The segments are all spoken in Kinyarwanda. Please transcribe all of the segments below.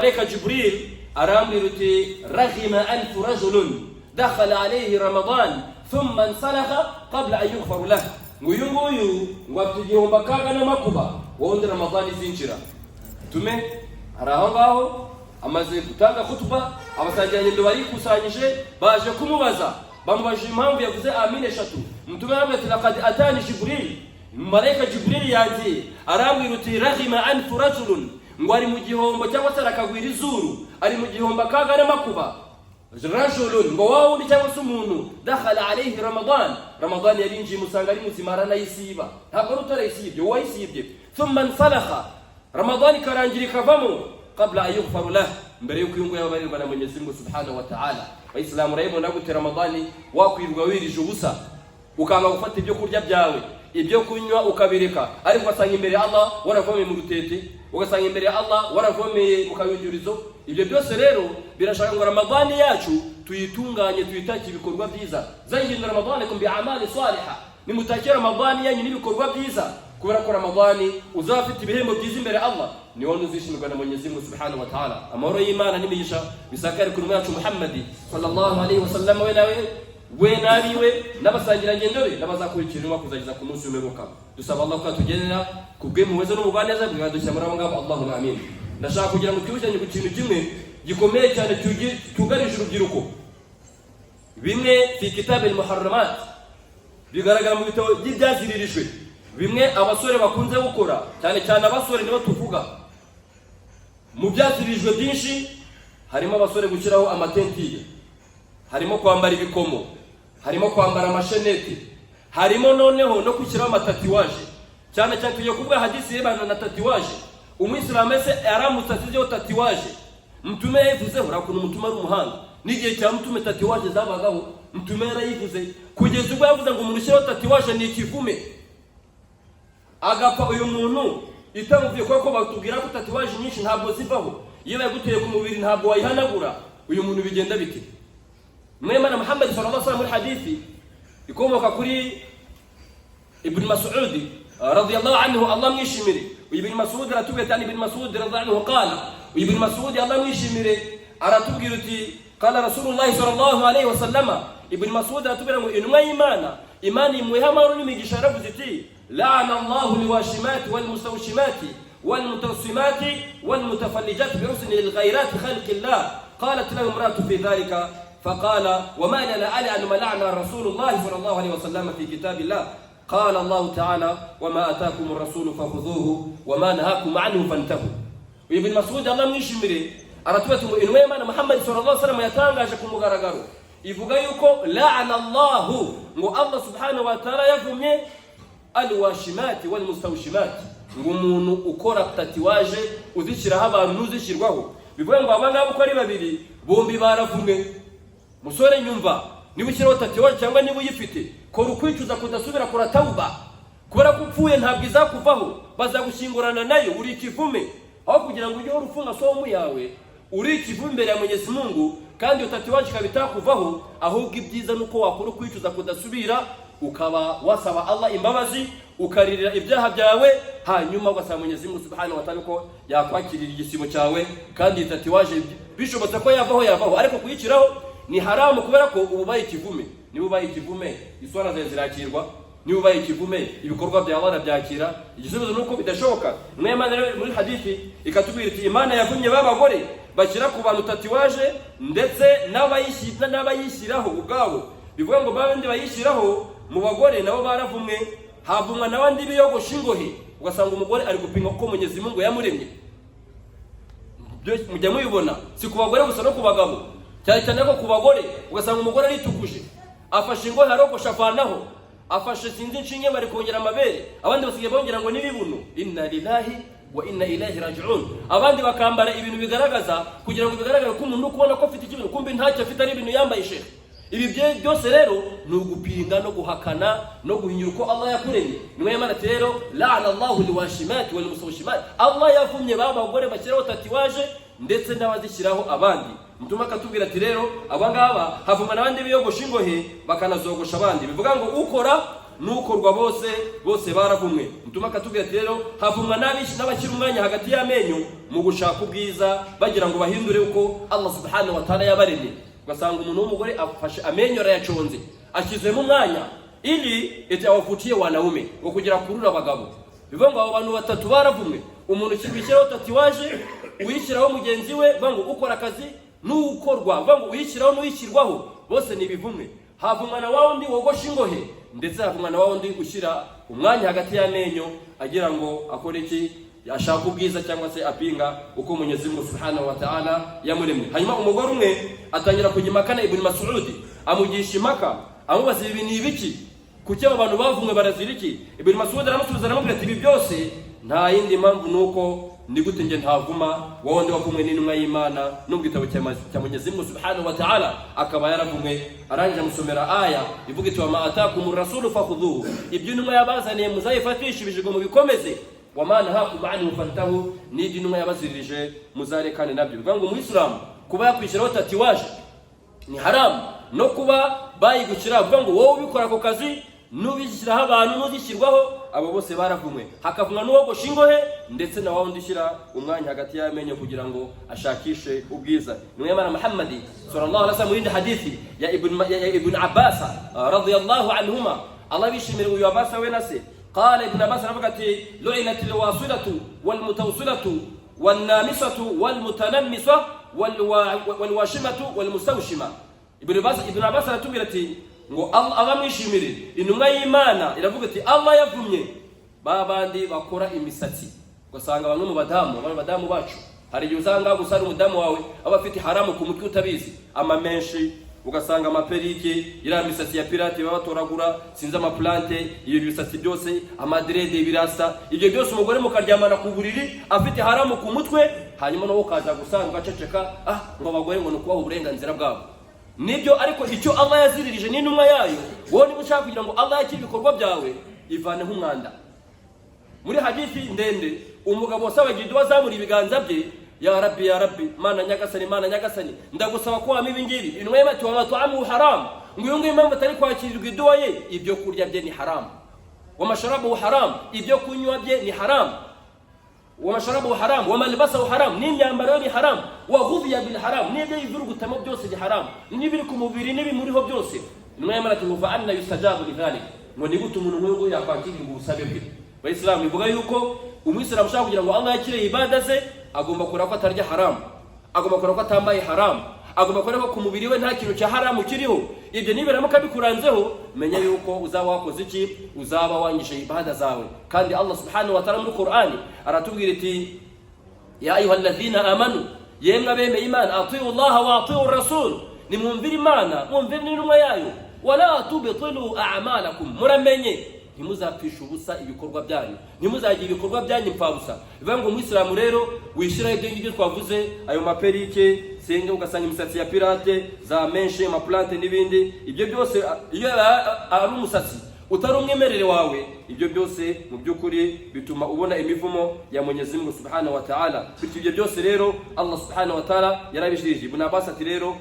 malaika Jibril arambwiruti raghima anfu rajulun dakhala alayhi Ramadan thumma insalakha qabla an yughfar lahu, nguyu ngwatugihomba kaga n'amakuba wondi Ramadan izinjira. Tume araho ngaho amaze gutanga khutba, abasangiranye ndo bari kusanyije baje kumubaza, bamubajije impamvu yavuze amin eshatu. Mtume aramubwira ati laqad atani Jibril, malaika Jibril yagiye arambwiruti raghima anfu rajulun, ngo ari mu gihombo cyangwa se arakagwira izuru, ari mu gihombo kaga n'amakuba. Rajulun, ngo wawundi cyangwa se umuntu dakhala alayhi Ramadan yarinjiye musanga ari muzima aranayisiba, ntabwo rutarayisibye wayisibye. Thumma insalakha, Ramadan karangira ikavamo qabla an yughfar lahu, mbere yuko yungu yabarirwa na Mwenyezi Mungu Subhanahu wa Ta'ala. Waislamu urayibona gute Ramadan wakwirwa wirije ubusa, ukanga gufata ibyo kurya byawe, ibyo kunywa ukabireka, ariko ugasanga imbere ya Allah waravomeye mu rutete, ugasanga imbere ya Allah waravomeye mu kayungirizo. Ibyo byose rero birashaka ngo Ramadan yacu tuyitunganye, tuyitake ibikorwa byiza. Zayyinu Ramadanukum bi'amali salihah, nimutake Ramadan yanyu n'ibikorwa byiza, kubera ko Ramadan uzafite ibihembo byiza imbere Allah, niwo nuzishimirwa na Mwenyezi Mungu Subhanahu wa Ta'ala. Amahoro y'Imana n'imigisha bisakare kuri mwacu Muhammad sallallahu alayhi wa sallam, we nabiwe n'abasangira ngendo be n'abazakurikira kuzageza ku munsi w'imperuka. Dusaba Allah ko atugenera kubwe muweze n'ubuganeza bwadushyira muri abo ngabo. Allahumma amin. Ndashaka kugira ngo twibukiranye ku kintu kimwe gikomeye cyane cyugarije urubyiruko. Bimwe fi kitab al-muharramat bigaragara mu bitabo by'ibyaziririjwe, bimwe abasore bakunze gukora, cyane cyane abasore nibo tuvuga. Mu byazirijwe byinshi harimo abasore gushyiraho amatentiye, harimo kwambara ibikomo, harimo kwambara amasheneti, harimo noneho no gushyiraho amatatiwaje. Cyane cyane tugiye kuvuga hadisi y'ibana na tatiwaje. Umuyisilamu ese aramutse asizeho tatiwaje, Mtume yayivuze urakuntu Mtume ari umuhanga. N'igihe cya Mtume tatiwaje zabagaho, Mtume yarayivuze kugeza ubwo yavuze ngo umuntu ushyiraho tatiwaje ni ikivume, agapfa uyu muntu itamuvuye. Kuko batubwira ko tatiwaje nyinshi ntabwo zivaho, iyo yaguteye ku mubiri ntabwo wayihanagura. Uyu muntu bigenda bite? Mwema na Muhammad sallallahu alaihi wasallam hadithi ikomoka kuri Ibn Mas'ud radiyallahu anhu, Allah mwishimire. Ibn Mas'ud aratubwira cyane, Ibn Mas'ud radiyallahu anhu qala, Ibn Mas'ud Allah mwishimire aratubwira uti qala Rasulullah sallallahu alaihi wasallam. Ibn Mas'ud aratubwira ngo intumwa y'Imana, Imana imuha amahoro n'imigisha, yaravuze iti la'ana Allahu liwashimati wal mustawshimati wal mutawsimati wal mutafallijati bi husni al ghayrati khalqillah. Qalat lahu imra'atu fi dhalika فقال وما لنا ألا أن ملعنا رسول الله صلى الله عليه وسلم في كتاب الله. قال الله تعالى وما أتاكم الرسول فخذوه وما نهاكم عنه فانتهوا. Ibn Mas'ud Allah mwishimire aratubatu inwe Imana Muhammad sallallahu alaihi wasallam yatangaje ku mugaragaro, ivuga yuko la'ana Allahu, ngo Allah subhanahu wa ta'ala yavumye alwashimati wal mustawshimati, ngo umuntu ukora tatiwaje uzishyiraho abantu n'uzishyirwaho. Bivuga ngo abangabo uko ari babiri bombi baravumwe. Musore nyumva, niba ushyiraho tatiwaje cyangwa niba uyifite, kora ukwicuza kudasubira kora tauba, kubera ko upfuye ntabwo izakuvaho, bazagushingurana nayo uri ikivume. Aho kugira ngo ujye urufunga somo yawe uri ikivume imbere ya Mwenyezi Mungu, kandi iyo tatiwaje kabitakuvaho, ahubwo ibyiza nuko wakora ukwicuza kudasubira, ukaba wasaba Allah imbabazi, ukaririra ibyaha byawe, hanyuma ugasaba Mwenyezi Mungu Subhanahu wa Ta'ala ko yakwakirira igisibo cyawe. Kandi tatiwaje bishobotse ko yavaho, ariko kuyiciraho ni haramu, kubera ko ubaye ikivume. Niba ubaye ikivume iswana zawe zirakirwa, niba ubaye ikivume ibikorwa bya Allah byakira. Igisubizo nuko bidashoboka. Mwema muri hadithi ikatubwira iti Imana yavumye babagore bashyira ku bantu tatiwaje, ndetse n'abayishyiraho ubwabo. Bivuga ngo babandi bayishyiraho mu bagore nabo baravumwe, havumwa n'abandi biyogosha ingohe, ugasanga umugore ari gupinga ko Mwenyezi Mungu yamuremye. Mujya mubibona, si ku bagore gusa no ku bagabo, cyane cyane ko ku bagore ugasanga umugore aritukuje, afashe ingohe arogosha avanaho, afashe sinzi inshinge bari kongera amabere, abandi basigaye bongera ngo nibibuno. Inna lillahi wa inna ilaihi raji'un. Abandi bakambara ibintu bigaragaza kugira ngo bigaragare ko umuntu ukubona ko afite ikintu, kumbe ntacyo afite, ari ibintu yambaye shehe. Ibi byose rero ni ugupinga no guhakana no guhinyura uko Allah yakuremye. Nimwe Imana rero la'ana Allahu liwashimati wal mustawshimati, Allah yavumye babagore bashyiraho tatiwaje ndetse n'abazishyiraho abandi. Mtume akatubwira ati rero abangaba havuma n'abandi biyogosha ingohe bakanazogosha abandi. Bivuga ngo ukora n'ukorwa bose baravumwe. Mutuma akatubwira ati rero havumwa n'abakira umwanya hagati y'amenyo mu gushaka ubwiza bagira ngo bahindure uko Allah subhanahu wa ta'ala yabaremye. Ugasanga umuntu w'umugore afashe amenyo arayaconze akizemo umwanya ili eti awavutie wanaume ngo kugira kurura abagabo. Bivuga ngo abo bantu batatu baravumwe. Umuntu kibishyiraho tatuwaje uyishyiraho mugenzi we, bivuga ngo ukora akazi n'ukorwa, bivuga ngo uyishyiraho n'uyishyirwaho bose ni bivumwe. Havumwa na wawundi wogosha ingohe, ndetse havumwa na wawundi ushyira umwanya hagati y'amenyo agira ngo akore iki, ashaka ubwiza cyangwa se apinga uko Mwenyezi Mungu Subhanahu wa Ta'ala yamuremye. Hanyuma umugore umwe atangira kujimakana Ibn Mas'ud, amugisha impaka amubaza ibi ni ibiki, kuki abantu bavumwe baraziriki. Ibn Mas'ud aramusubiza aramubwira ati ibi byose nta yindi mpamvu nuko ni gute nge ntavuma wawundi wavumwe n'intumwa y'Imana n'ubwitabo cya Mwenyezi Mungu Subhanahu wa Ta'ala akaba yaravumwe. Arangije amusomera aya ivuga iti wa ma atakumur rasulu fakhudhuhu, ibyo intumwa yabazaniye muzayifatisha ibijigo mu bikomeze, wa ma nahakum anhu fantahu, n'ibyo intumwa yabaziririje muzarekane nabyo. Bivuga ngo Umuyisilamu kuba yakwishyiraho tatuwaje ni haramu, no kuba bayigukira. Bivuga ngo wowe ubikora ako kazi n'ubishyiraho abantu n'uzishyirwaho, abo bose baravumwe. Hakavumwa n'uwogosha ingohe ndetse na wawundi ushyira umwanya hagati y'amenyo kugira ngo ashakishe ubwiza. N'Umwami Muhammad sallallahu alaihi wasallam muri hadithi ya Ibn Abbas radiyallahu anhuma, Allah bishimira uyu Abbas we nase, qala Ibn Abbas aravuga ati lu'inat alwasilatu walmutawsilatu wannamisatu walmutanammisatu walwashimatu walmustawshima. Ibn Abbas aratubwira ati ngo Allah amwishimire. Intumwa y'Imana iravuga ati Allah yavumye babandi bakora imisatsi. Ugasanga bamwe mu badamu bacu hari igihe usanga gusara umudamu wawe aba afite haramu ku mutwe utabizi, amamenshi, ugasanga amaperike, iriya misatsi ya pirate baba batoragura, sinzi amaplante, iyo bisatsi byose, amadrede, birasa, ibyo byose umugore mukaryamana ku buriri afite haramu ku mutwe, hanyuma nawe ukaza gusanga ugaceceka, ngo abagore ngo nukubaho uburenganzira bwabo. Nibyo, ariko icyo Allah yaziririje n'intumwa yayo, wowe niba ushaka kugira ngo Allah yakire ibikorwa byawe, ivane nk'umwanda. Muri hadithi ndende umugabo wasaba giduwa zamura ibiganza bye, ya Rabbi Mana nyagasani ndagusaba ko wama ibi ngibi. Intumwa y'Imana wa matu'amu haram, ngo uyu nguyu impamvu atari kwakirirwa iduwa ye, ibyo kurya bye ni haram, wa masharabu haram, ibyo kunywa bye ni haram, wa masharabu haram, wa malbasahu haram, n'imyambaro ni haram, wa ghudhiya bil haram, n'ibyo ivurugutamo byose ni haram, n'ibiri ku mubiri n'ibimuriho byose. Intumwa y'Imana ati fa anna yustajabu lidhalik, ngo ni gute umuntu nk'uyu nguyu yakwakirirwa ubusabe bwe. Abayisilamu bivuga yuko umuyisilamu ushaka kugira ngo Allah yakire ibada ze, agomba kureba ko atarya haram, agomba kureba ko atambaye haram, agomba kureba ko ku mubiri we nta kintu cya haramu kiriho. Ibyo nibiramuka bikuranzeho, menya yuko uzaba wakoze iki, uzaba wanyishe ibada zawe. Kandi Allah subhanahu wa ta'ala muri Qur'ani aratubwira ati ya ayyuhalladhina amanu, yemwe abemeye Imana, ati'u Allah wa ati'u ar-rasul, nimwumvire Imana mwumvire n'intumwa yayo, wala tubtilu a'malakum, muramenye ntimuzapfisha ubusa ibikorwa byanyu, ntimuzagira ibikorwa byanyu impfabusa. Bivuga ngo Umuyisilamu rero wishyiraho ibyo ngibyo twavuze, ayo maperike, senge, ugasanga imisatsi ya pirate, za menshe, amaplante n'ibindi, ibyo byose iyo ari umusatsi utari umwimerere wawe, ibyo byose mu by'ukuri bituma ubona imivumo ya Mwenyezi Mungu Subhanahu wa Ta'ala. Bityo ibyo byose rero Allah Subhanahu wa Ta'ala yarabishirije. Ibn Abbas ati rero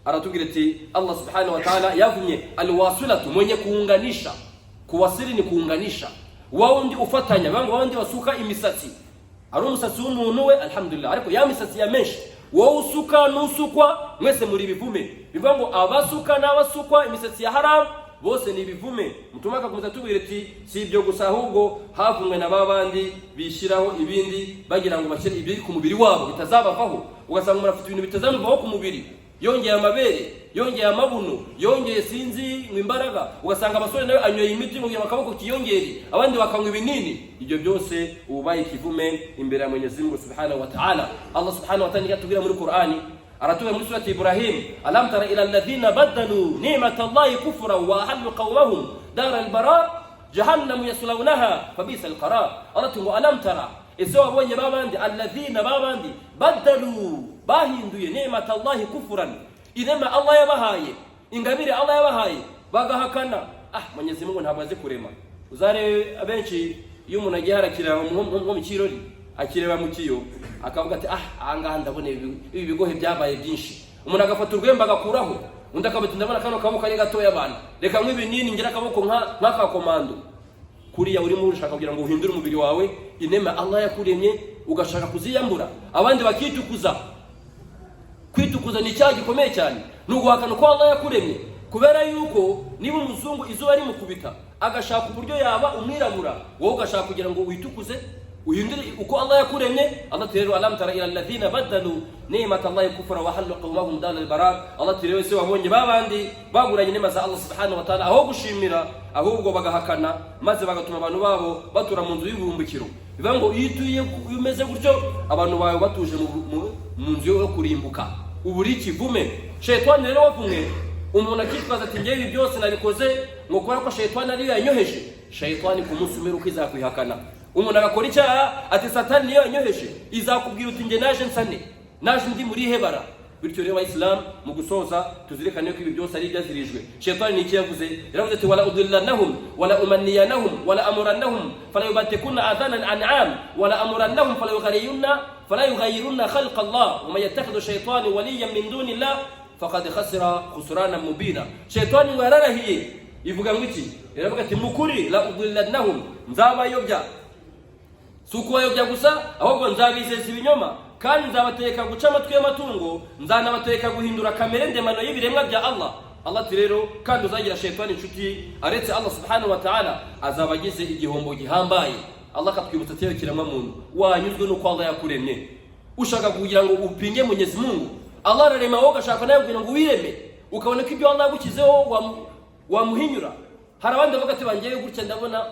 aratubwira ati Allah Subhanahu wa Ta'ala yavumye alwasilatu, mwenye kuunganisha. Kuwasili ni kuunganisha, wawundi ufatanya, bango wawundi wasuka imisatsi. Ari umusatsi w'umuntu we alhamdulillah, ariko ya misatsi ya menshi wowe usuka n'usukwa mwese muri bivume. Bivuga ngo abasuka n'abasukwa imisatsi ya haram bose ni bivume. Mutuma akakomeza tubwira ati si ibyo gusa, ahubwo havumwe na babandi bishyiraho ibindi bagira ngo bashyire ibiri ku mubiri wabo bitazabavaho. Ugasanga umuntu afite ibintu bitazamuvaho ku mubiri, yongeye amabere, yongeye amabuno, yongeye sinzi imbaraga. Ugasanga abasore nawe anyoye imiti mu akaboko kiyongere, abandi bakanywa ibinini. Ibyo byose ubaye kivume imbere ya Mwenyezi Mungu Subhanahu wa Ta'ala. Allah Subhanahu wa Ta'ala yatubwira muri Qur'ani, aratubwira muri surati Ibrahim, alam tara ila alladhina badalu ni'matallahi kufran wa ahallu qawmahum daral barar jahannam yaslawnaha fabisal qarar. Aratungo alam tara, ese wabonye babandi alladhina babandi badalu bahinduye ni'matallahi kufran, inema Allah yabahaye, ingabire Allah yabahaye bagahakana. Mwenyezi Mungu ntabwo azi kurema. Uzare abenshi iyo umuntu agiye harakira mu kirori, akireba mu kiyo akavuga ati ahangaha ndabone ibi bigohe byabaye byinshi. Umuntu agafata urwemba agakuraho, undi akabati ndabona kano kaboko ari gatoya bana reka nk'ibinini ngira akaboko nk'aka komando kuriya urimo ushaka kugira ngo uhindure umubiri wawe inema Allah yakuremye ugashaka kuziyambura abandi bakitukuza. Kwitukuza ni cyaha gikomeye cyane, nuguhakana ko Allah yakuremye, kubera yuko niba umuzungu izuba ari mukubita agashaka uburyo yaba umwirabura, wowe ugashaka kugira ngo uhitukuze uhindure uko Allah yakuremye. Allah tero alam tara ila alladhina badalu ni'mat Allah kufra wa halu qawmahum dal albarar. Allah tero se wabonye babandi baguranye nema za Allah subhanahu wa ta'ala, aho gushimira ahubwo bagahakana, maze bagatuma abantu babo batura mu nzu y'ubumbukiro. Bivuga ngo ituye umeze gutyo abantu bawe batuje mu nzu yo kurimbuka, uburi kivume. Shaytan rero wavumwe umuntu akitwaza ati ngiye ibi byose nabikoze ngo kubera ko shaytan ari yanyoheje. Shaytan kumusumira uko izakwihakana. Umuntu agakora icyaha ati satani niyo yanyoheje, izakubwira uti nge naje ndi muri hebara. Bityo rero Islam mu gusoza tuzirikane ko ibi byose ari byazirijwe. Shaytan ni kiyavuze, yaravuze ati wala udillanahum wala umanniyanahum wala amurannahum fala yubatikuna adhana al-an'am wala amurannahum fala yughayyiruna khalqa Allah wa man yattakhidhu shaytana waliyan min duni Allah faqad khasira khusrana mubina. Shaytan wararahiye ivuga ngo iki? Yaravuga ati mukuri la udillannahum, nzabayobya. Sukubayobya gusa ahubwo nzabizeza ibinyoma, kandi nzabategeka guca amatwi y'amatungo, nzanabategeka guhindura kamere ndemano y'ibiremwa bya Allah. Allah ati rero kandi uzagira shaytan inshuti aretse Allah subhanahu wa ta'ala azabagize igihombo gihambaye. Allah katwibutsa ati kiremwa muntu wanyuzwe nuko Allah yakuremye, ushaka kugira ngo upinge Mwenyezi Mungu. Allah ararema wowe ugashaka nawe kugira ngo wireme, ukabona ko ibyo Allah yagukizeho wamuhinyura. Hari abandi bavuga ati bangiye gutya ndabona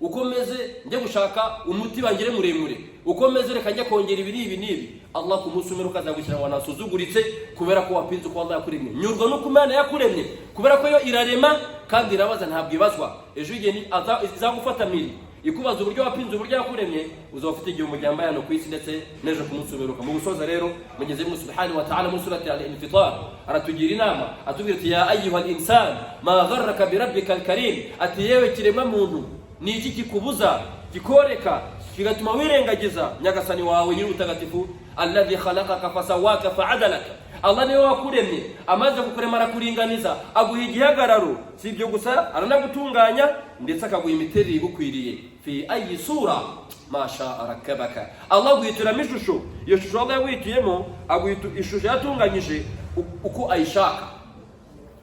ukomeze njye gushaka umuti bangire muremure, ukomeze reka njye kongera ibi nibi. Allah kumusumira ukazagushyira ngo nasuzuguritse kubera ko wapinze ko Allah yakuremye. Nyurwa no kumana yakuremye kubera ko yo irarema kandi irabaza ntabwo ibazwa. Ejo igihe izagufata miri ikubaza uburyo wapinze uburyo yakuremye, uzafite igihe umujyamba yano ku isi ndetse nejo kumusumiruka. Mu gusoza rero Mwenyezi Mungu Subhanahu wa Ta'ala mu surati al-Infitar aratugira inama atubwira ati ya ayyuhal insan ma gharraka bi rabbikal karim, ati yewe kiremwa muntu ni iki kikubuza kikoreka kigatuma wirengagiza nyagasani wawe nyiri utagatifu. Alladhi khalaqaka fasawaka fa'adalaka, Allah niwe wakuremye amaze kukurema arakuringaniza aguha igihagararo. Si ibyo gusa aranagutunganya ndetse akaguha imiterere igukwiriye. Fi ayi sura masha arakabaka, Allah guhitiramo ishusho, iyo shusho Allah yawitiyemo aguhita ishusho yatunganyije uko ayishaka.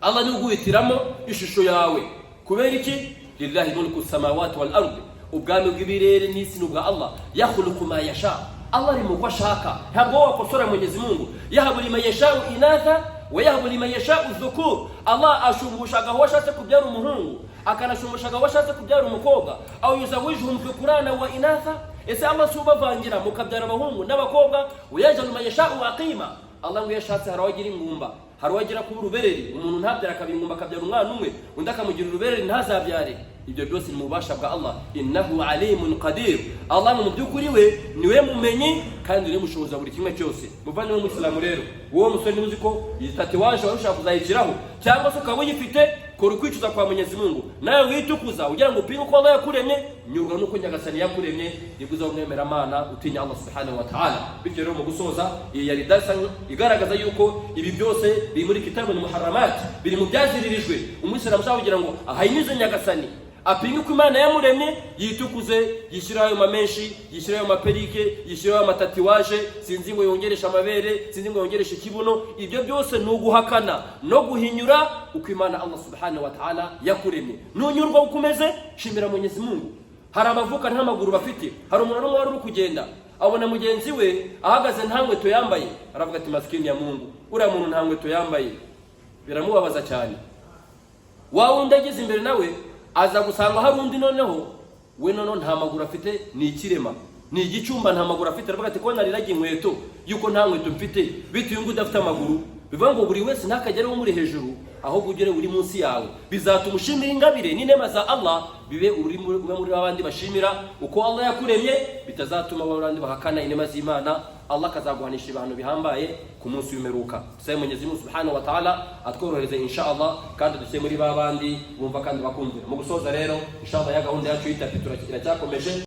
Allah niwe guhitiramo ishusho yawe. Kubera iki? Lillahi mulku samawati wal ardi, ubwami bw'ibirere n'isi n'ubwa Allah. Yakhluqu ma yasha, Allah ari muko ashaka, ntabwo wakosora Mwenyezi Mungu. Yahabu liman yasha'u inatha wa yahabu liman yasha'u dhukur. Allah ashumbushaga aho ashatse kubyara umuhungu, akanashumbushaga aho ashatse kubyara umukobwa. Aw yuzawijuhum dhukurana wa inatha, ese Allah subavangira mukabyara abahungu n'abakobwa. Wayajalu man yasha'u aqima, Allah ngo yashatse harawagira ingumba, harawagira kuba urubereri. Umuntu ntabyara kabiri ingumba akabyara umwana umwe, undi akamugira urubereri ntazabyare. Ibyo byose ni mubasha bwa Allah. Innahu alimun qadir, Allah mu byukuri we niwe mumenyi kandi niwe mushoboza buri kimwe cyose. Muvane mu Islamu rero uwo musore nimuzi ko tatuwaje warushaka kuzayikiraho cyangwa se ukaba uyifite, kora ukwicuza kwa Mwenyezi Mungu nawe witukuza ugira ngo upinge ko Allah yakuremye. Nyurwa nuko nyagasani yakuremye, iguza umwemera Mana utinya Allah subhanahu wa ta'ala. Bityo rero mu gusoza iyi yari darasa igaragaza yuko ibi byose biri muri kitabu al-muharramat, biri mu byaziririjwe. Umuyisilamu ushaka kugira ngo ahayimize nyagasani apinge ko Imana yamuremye, yitukuze, yishyiraho ayo mamenshi, yishyiraho ayo maperike, yishyiraho amatatiwaje, sinzi ngo yongeresha amabere, sinzi ngo yongeresha ikibuno. Ibyo byose ni uguhakana no guhinyura uko Imana Allah subhanahu wa ta'ala yakuremye. Nunyurwa ukomeze shimira Mwenyezi Mungu. Hari abavuka nta maguru bafite, hari umuntu n'umwe wari kugenda abona mugenzi we ahagaze nta nkweto yambaye, aravuga ati maskini ya Mungu, uriya muntu nta nkweto yambaye. Biramubabaza cyane. Wawe ndageze imbere nawe aza gusanga hari undi noneho we nta maguru afite, ni ikirema, ni igicumba, nta maguru afite. Aravuga ati ko nariragiye inkweto yuko nta nkweto mfite, bituye ngo udafite amaguru. Bivuga ngo buri wese ntakagere muri hejuru, ahubwo ugere uri munsi yawe. Bizatuma ushimira ingabire n'inema za Allah, bibe uri muri abandi bashimira uko Allah yakuremye, bitazatuma abandi bahakana inema z'Imana. Allah kazaguhanisha ibintu bihambaye ku munsi w'imperuka. Tusabe Mwenyezi Mungu Subhanahu wa Ta'ala atworohereze inshallah, kandi dushye muri babandi bumva kandi bakumvira. Mu gusoza rero inshallah ya gahunda yacu y'itapi turakira cyakomeje.